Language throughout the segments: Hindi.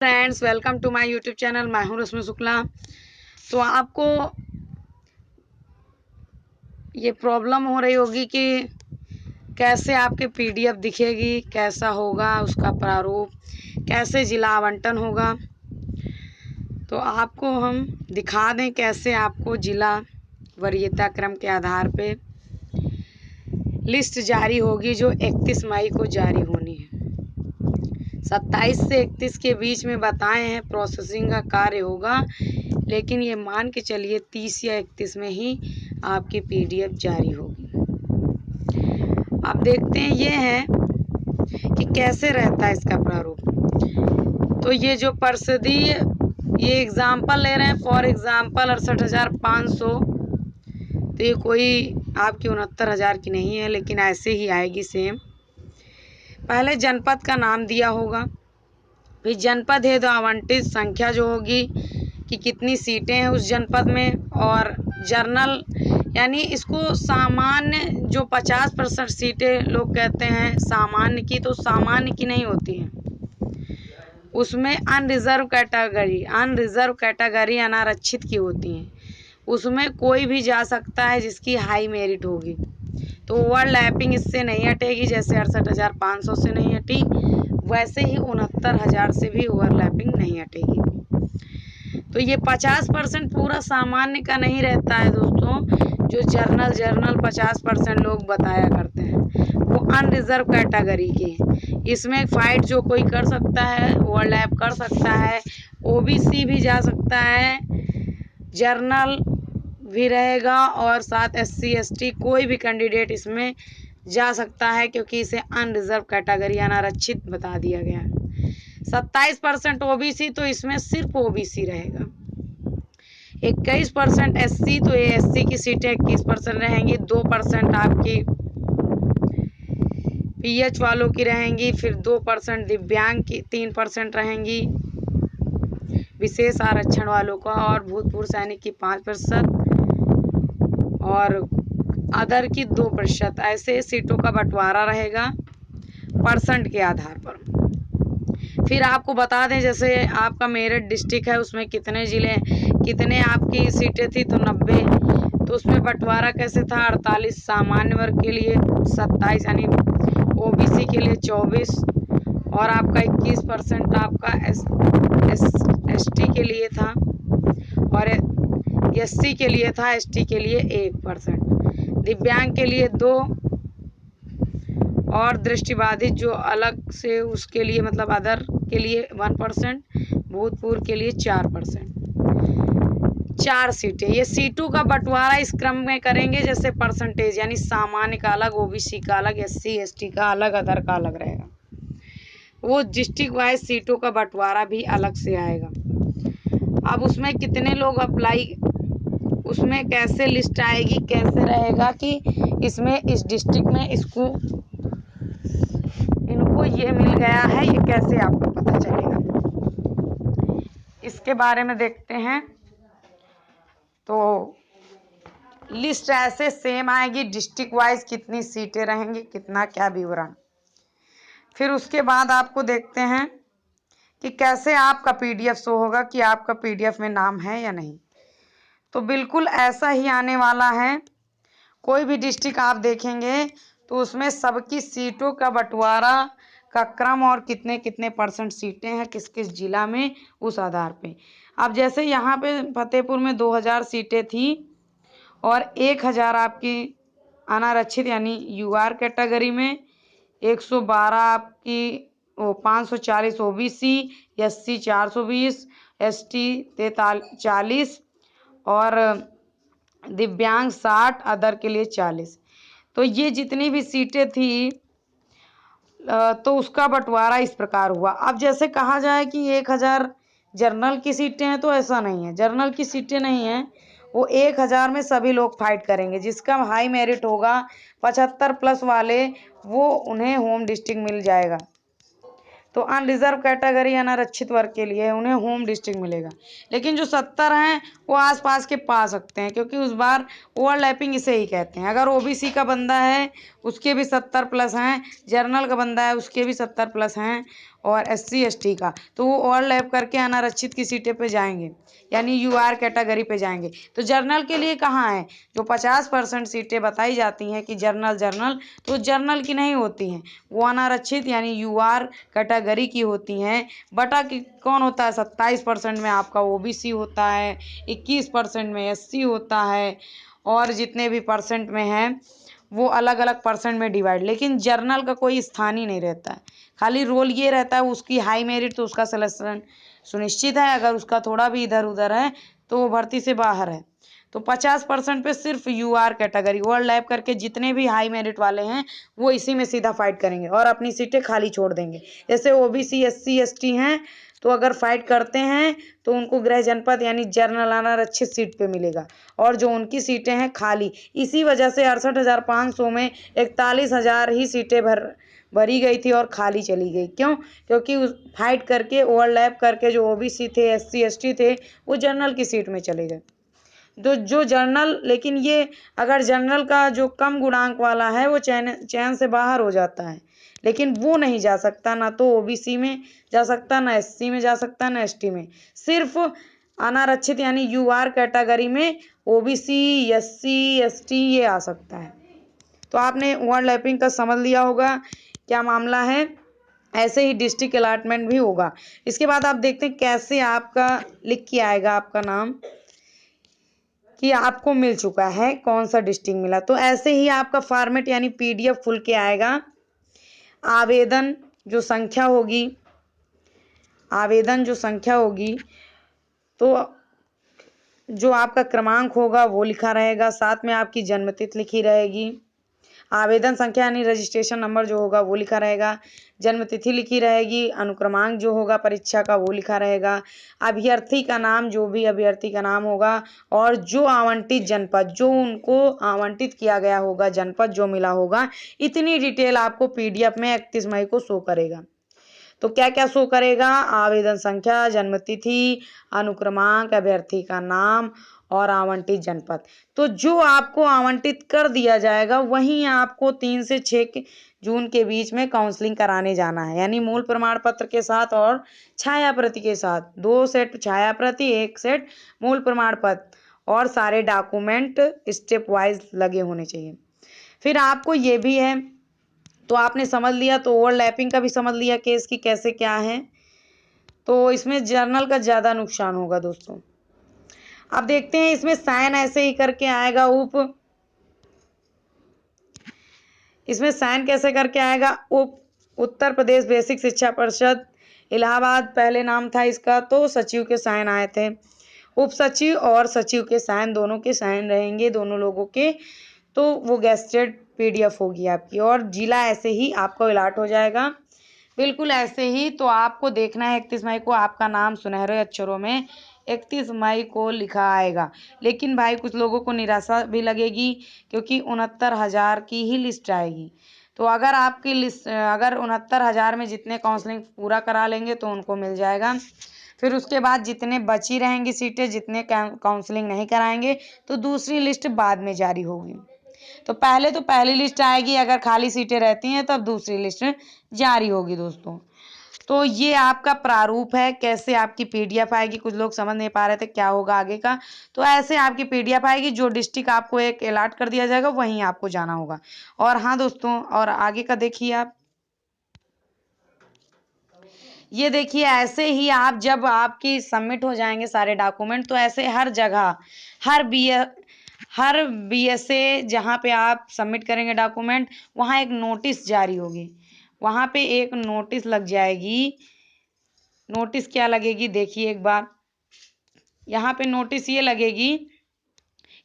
Friends, welcome to my YouTube channel. मैं हूं रश्मि शुक्ला। तो आपको ये प्रॉब्लम हो रही होगी कि कैसे आपके पीडीएफ दिखेगी, कैसा होगा उसका प्रारूप, कैसे जिला आवंटन होगा। तो आपको हम दिखा दें कैसे आपको जिला वरीयता क्रम के आधार पे लिस्ट जारी होगी, जो 31 मई को जारी होनी है। 27 से 31 के बीच में बताए हैं प्रोसेसिंग का कार्य होगा, लेकिन ये मान के चलिए 30 या 31 में ही आपकी पीडीएफ जारी होगी। अब देखते हैं ये है कि कैसे रहता है इसका प्रारूप। तो ये जो परिषदीय ये एग्जाम्पल ले रहे हैं, फॉर एग्जाम्पल 68,500। तो ये कोई आपकी 69,000 की नहीं है, लेकिन ऐसे ही आएगी सेम। पहले जनपद का नाम दिया होगा, फिर जनपद है तो आवंटित संख्या जो होगी कि कितनी सीटें हैं उस जनपद में, और जर्नल यानी इसको सामान्य जो 50% सीटें लोग कहते हैं सामान्य की, तो सामान्य की नहीं होती हैं, उसमें अनरिजर्व कैटेगरी अनारक्षित की होती हैं। उसमें कोई भी जा सकता है जिसकी हाई मेरिट होगी। तो ओवरलैपिंग इससे नहीं हटेगी, जैसे 68,500 से नहीं हटी, वैसे ही 69,000 से भी ओवरलैपिंग नहीं हटेगी। तो ये 50% पूरा सामान्य का नहीं रहता है दोस्तों। जो जर्नल 50% लोग बताया करते हैं वो अनरिजर्व कैटेगरी के। इसमें फाइट जो कोई कर सकता है, ओवरलैप कर सकता है, ओबीसी भी जा सकता है, जर्नल भी रहेगा, और साथ एससी एसटी कोई भी कैंडिडेट इसमें जा सकता है, क्योंकि इसे अनरिजर्व कैटेगरी अनारक्षित बता दिया गया है। 27% ओबीसी, तो इसमें सिर्फ ओबीसी रहेगा। 21% एससी, तो ये एससी की सीटें 21% रहेंगी। 2% आपकी पीएच वालों की रहेंगी, फिर 2% दिव्यांग की, 3% रहेंगी विशेष आरक्षण वालों का, और भूतपूर्व सैनिक की 5%, और अदर की 2%। ऐसे सीटों का बंटवारा रहेगा परसेंट के आधार पर। फिर आपको बता दें, जैसे आपका मेरठ डिस्ट्रिक्ट है, उसमें कितने ज़िले, कितने आपकी सीटें थी, तो 90। तो उसमें बंटवारा कैसे था, 48 सामान्य वर्ग के लिए, 27 यानी ओबीसी के लिए 24, और आपका 21% आपका एसटी के लिए था, और एससी के लिए था, एसटी के लिए 1%, दिव्यांग के लिए 2, और दृष्टिबाधित जो अलग से उसके लिए मतलब अदर के लिए 1%, भूतपूर्व के लिए 4%। 4 सीटें। ये सीटों का बंटवारा इस क्रम में करेंगे जैसे परसेंटेज, यानी सामान्य का अलग, ओबीसी का अलग, एससी एसटी का अलग, अदर का अलग रहेगा। वो डिस्ट्रिक्ट वाइज सीटों का बंटवारा भी अलग से आएगा। अब उसमें कितने लोग अप्लाई, उसमें कैसे लिस्ट आएगी, कैसे रहेगा कि इसमें इस डिस्ट्रिक्ट में इनको ये मिल गया है, ये कैसे आपको पता चलेगा, इसके बारे में देखते हैं। तो लिस्ट ऐसे सेम आएगी, डिस्ट्रिक्ट वाइज कितनी सीटें रहेंगी, कितना क्या विवरण। फिर उसके बाद आपको देखते हैं कि कैसे आपका पीडीएफ शो होगा कि आपका पीडीएफ में नाम है या नहीं। तो बिल्कुल ऐसा ही आने वाला है। कोई भी डिस्ट्रिक्ट आप देखेंगे तो उसमें सबकी सीटों का बंटवारा का क्रम और कितने कितने % सीटें हैं किस किस जिला में, उस आधार पे। अब जैसे यहाँ पे फतेहपुर में 2000 सीटें थी, और 1000 आपकी अनारक्षित यानी यूआर कैटेगरी में, 112 आपकी 540 ओबीसी, एससी 420, एसटी 40, और दिव्यांग 60, अदर के लिए 40। तो ये जितनी भी सीटें थी तो उसका बंटवारा इस प्रकार हुआ। अब जैसे कहा जाए कि 1000 जर्नल की सीटें हैं, तो ऐसा नहीं है, जर्नल की सीटें नहीं हैं। वो 1000 में सभी लोग फाइट करेंगे, जिसका हाई मेरिट होगा 75+ वाले, वो उन्हें होम डिस्ट्रिक्ट मिल जाएगा। तो अनरिजर्व कैटेगरी अनारक्षित वर्ग के लिए उन्हें होम डिस्ट्रिक्ट मिलेगा, लेकिन जो 70 हैं वो आसपास के पा सकते हैं, क्योंकि उस बार ओवरलैपिंग इसे ही कहते हैं। अगर ओबीसी का बंदा है उसके भी 70+ हैं, जर्नल का बंदा है उसके भी 70+ हैं, और SC/ST का, तो वो ओवरलैप करके अनारक्षित की सीटें पे जाएंगे, यानी UR कैटेगरी पे जाएंगे। तो जर्नल के लिए कहाँ है, जो 50% सीटें बताई जाती हैं कि जर्नल, तो जर्नल की नहीं होती हैं, वो अनारक्षित यानी UR कैटेगरी की होती हैं। बटा की कौन होता है, 27% में आपका OBC होता है, 21% में SC होता है, और जितने भी परसेंट में है वो अलग अलग परसेंट में डिवाइड। लेकिन जर्नल का कोई स्थान ही नहीं रहता है, खाली रोल ये रहता है उसकी हाई मेरिट तो उसका सिलेक्शन सुनिश्चित है, अगर उसका थोड़ा भी इधर उधर है तो वो भर्ती से बाहर है। तो 50% पे सिर्फ UR कैटेगरी ओवरलैप करके जितने भी हाई मेरिट वाले हैं वो इसी में सीधा फाइट करेंगे और अपनी सीटें खाली छोड़ देंगे। जैसे OBC SC/ST हैं तो अगर फाइट करते हैं तो उनको गृह जनपद यानी जनरल अनारक्षित सीट पे मिलेगा, और जो उनकी सीटें हैं खाली। इसी वजह से 68,500 में 41,000 ही सीटें भरी गई थी और खाली चली गई। क्यों? क्योंकि उस फाइट करके ओवरलैप करके जो OBC थे SC/ST थे वो जनरल की सीट में चले गए। तो जो जनरल, लेकिन ये अगर जनरल का जो कम गुणांक वाला है वो चयन से बाहर हो जाता है, लेकिन वो नहीं जा सकता, ना तो OBC में जा सकता, ना SC में जा सकता, ना ST में। सिर्फ अनारक्षित यानी UR कैटेगरी में OBC SC/ST ये आ सकता है। तो आपने ओवरलैपिंग का समझ लिया होगा क्या मामला है। ऐसे ही डिस्ट्रिक्ट अलॉटमेंट भी होगा। इसके बाद आप देखते हैं कैसे आपका लिख के आएगा आपका नाम कि आपको मिल चुका है, कौन सा डिस्ट्रिक्ट मिला। तो ऐसे ही आपका फॉर्मेट यानी PDF खुल के आएगा। आवेदन जो संख्या होगी तो जो आपका क्रमांक होगा वो लिखा रहेगा, साथ में आपकी जन्मतिथि लिखी रहेगी। आवेदन संख्या यानी रजिस्ट्रेशन नंबर जो होगा वो लिखा रहेगा, जन्मतिथि लिखी रहेगी, अनुक्रमांक जो होगा परीक्षा का वो लिखा रहेगा, अभ्यर्थी का नाम जो भी अभ्यर्थी का नाम होगा, और जो आवंटित जनपद जो उनको आवंटित किया गया होगा जनपद जो मिला होगा, इतनी डिटेल आपको PDF में 31 मई को शो करेगा। तो क्या क्या शो करेगा, आवेदन संख्या, जन्मतिथि, अनुक्रमांक, अभ्यर्थी का नाम और आवंटित जनपद। तो जो आपको आवंटित कर दिया जाएगा वहीं आपको 3 से 6 जून के बीच में काउंसलिंग कराने जाना है, यानी मूल प्रमाण पत्र के साथ और छाया प्रति के साथ, 2 सेट छाया प्रति, 1 सेट मूल प्रमाण पत्र, और सारे डॉक्यूमेंट स्टेप वाइज लगे होने चाहिए। फिर आपको ये भी है, तो आपने समझ लिया, तो ओवरलैपिंग का भी समझ लिया केस की कैसे क्या है। तो इसमें जर्नल का ज़्यादा नुकसान होगा दोस्तों। अब देखते हैं इसमें साइन ऐसे ही करके आएगा इसमें साइन कैसे करके आएगा, उत्तर प्रदेश बेसिक शिक्षा परिषद इलाहाबाद पहले नाम था इसका, तो सचिव के साइन आए थे। उप सचिव और सचिव के साइन, दोनों के साइन रहेंगे दोनों लोगों के, तो वो गेस्टेड PDF होगी आपकी, और जिला ऐसे ही आपको अलॉट हो जाएगा, बिल्कुल ऐसे ही। तो आपको देखना है 31 मई को आपका नाम सुनहरे अक्षरों में 31 मई को लिखा आएगा। लेकिन भाई कुछ लोगों को निराशा भी लगेगी क्योंकि 69,000 की ही लिस्ट आएगी। तो अगर आपकी लिस्ट अगर 69,000 में जितने काउंसलिंग पूरा करा लेंगे तो उनको मिल जाएगा। फिर उसके बाद जितने बची रहेंगी सीटें, जितने काउंसलिंग नहीं कराएंगे तो दूसरी लिस्ट बाद में जारी होगी। तो पहले तो पहली लिस्ट आएगी, अगर खाली सीटें रहती हैं तब दूसरी लिस्ट जारी होगी दोस्तों। तो ये आपका प्रारूप है, कैसे आपकी PDF आएगी। कुछ लोग समझ नहीं पा रहे थे क्या होगा आगे का, तो ऐसे आपकी PDF आएगी, जो डिस्ट्रिक्ट आपको एक अलॉट कर दिया जाएगा वहीं आपको जाना होगा। और हाँ दोस्तों, और आगे का देखिए आप, ये देखिए ऐसे ही आप जब आपकी सबमिट हो जाएंगे सारे डॉक्यूमेंट, तो ऐसे हर जगह हर BSA जहाँ पे आप सबमिट करेंगे डॉक्यूमेंट, वहाँ एक नोटिस जारी होगी, वहाँ पे एक नोटिस लग जाएगी। नोटिस क्या लगेगी देखिए एक बार, यहाँ पे नोटिस ये लगेगी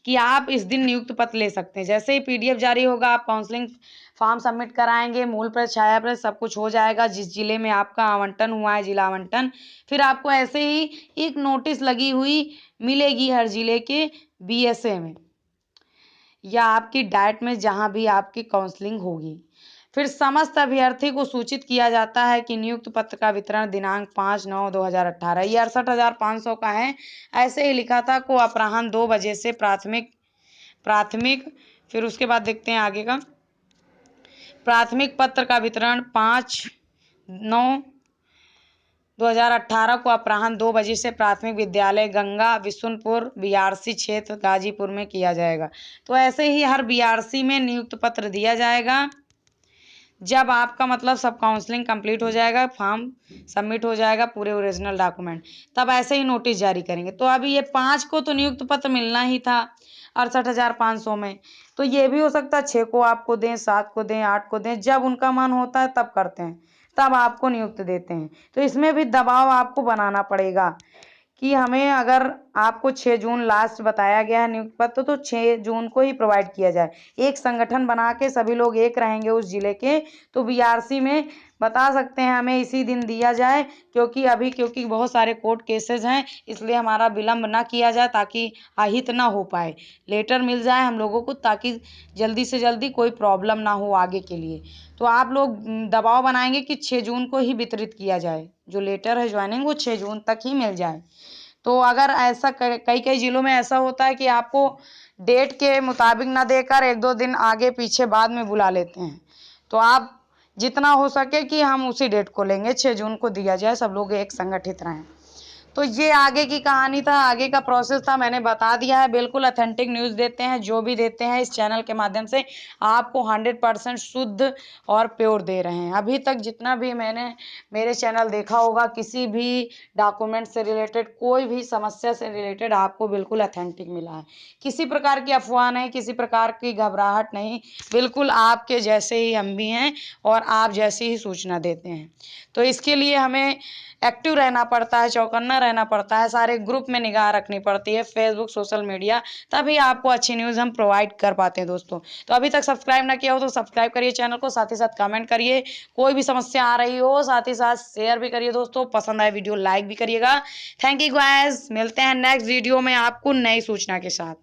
कि आप इस दिन नियुक्त पत्र ले सकते हैं। जैसे ही PDF जारी होगा आप काउंसलिंग फॉर्म सबमिट कराएंगे, मूल प्रति छाया प्रति सब कुछ हो जाएगा, जिस जिले में आपका आवंटन हुआ है जिला आवंटन, फिर आपको ऐसे ही एक नोटिस लगी हुई मिलेगी हर जिले के BSA में या आपकी डाइट में जहाँ भी आपकी काउंसलिंग होगी। फिर समस्त अभ्यर्थी को सूचित किया जाता है कि नियुक्त पत्र का वितरण दिनांक 5/9/2018, ये 68,500 का है, ऐसे ही लिखा था, को अपराह्न 2 बजे से प्राथमिक। फिर उसके बाद देखते हैं आगे का, प्राथमिक पत्र का वितरण 5/9 2018 को अपराह्न 2 बजे से प्राथमिक विद्यालय गंगा विशुनपुर बीआरसी क्षेत्र गाजीपुर में किया जाएगा। तो ऐसे ही हर बीआरसी में नियुक्त पत्र दिया जाएगा। जब आपका मतलब सब काउंसलिंग कंप्लीट हो जाएगा, फॉर्म सबमिट हो जाएगा, पूरे ओरिजिनल डॉक्यूमेंट, तब ऐसे ही नोटिस जारी करेंगे। तो अभी ये 5 को तो नियुक्त पत्र मिलना ही था 68,500 में, तो ये भी हो सकता है 6 को आपको दें, 7 को दें, 8 को दें, जब उनका मन होता है तब करते हैं, तब आपको नियुक्त देते हैं। तो इसमें भी दबाव आपको बनाना पड़ेगा कि हमें, अगर आपको 6 जून लास्ट बताया गया है नियुक्त पत्र, तो 6 जून को ही प्रोवाइड किया जाए। एक संगठन बना के सभी लोग एक रहेंगे उस जिले के, तो बीआरसी में बता सकते हैं हमें इसी दिन दिया जाए, क्योंकि बहुत सारे कोर्ट केसेस हैं, इसलिए हमारा विलंब ना किया जाए, ताकि अहित ना हो पाए, लेटर मिल जाए हम लोगों को, ताकि जल्दी से जल्दी कोई प्रॉब्लम ना हो आगे के लिए। तो आप लोग दबाव बनाएंगे कि 6 जून को ही वितरित किया जाए, जो लेटर है ज्वाइनिंग वो 6 जून तक ही मिल जाए। तो अगर ऐसा कई जिलों में ऐसा होता है कि आपको डेट के मुताबिक ना देकर 1-2 दिन आगे पीछे बाद में बुला लेते हैं, तो आप जितना हो सके कि हम उसी डेट को लेंगे, 6 जून को दिया जाए, सब लोग एक संगठित रहें। तो ये आगे की कहानी था, आगे का प्रोसेस था, मैंने बता दिया है। बिल्कुल ऑथेंटिक न्यूज़ देते हैं, जो भी देते हैं इस चैनल के माध्यम से आपको 100% शुद्ध और प्योर दे रहे हैं। अभी तक जितना भी मैंने मेरे चैनल देखा होगा, किसी भी डॉक्यूमेंट से रिलेटेड, कोई भी समस्या से रिलेटेड आपको बिल्कुल ऑथेंटिक मिला है। किसी प्रकार की अफवाह नहीं, किसी प्रकार की घबराहट नहीं, बिल्कुल आपके जैसे ही हम भी हैं और आप जैसी ही सूचना देते हैं। तो इसके लिए हमें एक्टिव रहना पड़ता है, चौकन्ना रहना पड़ता है, सारे ग्रुप में निगाह रखनी पड़ती है, फेसबुक, सोशल मीडिया, तभी आपको अच्छी न्यूज़ हम प्रोवाइड कर पाते हैं दोस्तों। तो अभी तक सब्सक्राइब ना किया हो तो सब्सक्राइब करिए चैनल को, साथ ही साथ कमेंट करिए, कोई भी समस्या आ रही हो, साथ ही साथ शेयर भी करिए दोस्तों, पसंद आए वीडियो लाइक भी करिएगा। थैंक यू गाइस, मिलते हैं नेक्स्ट वीडियो में आपको नई सूचना के साथ।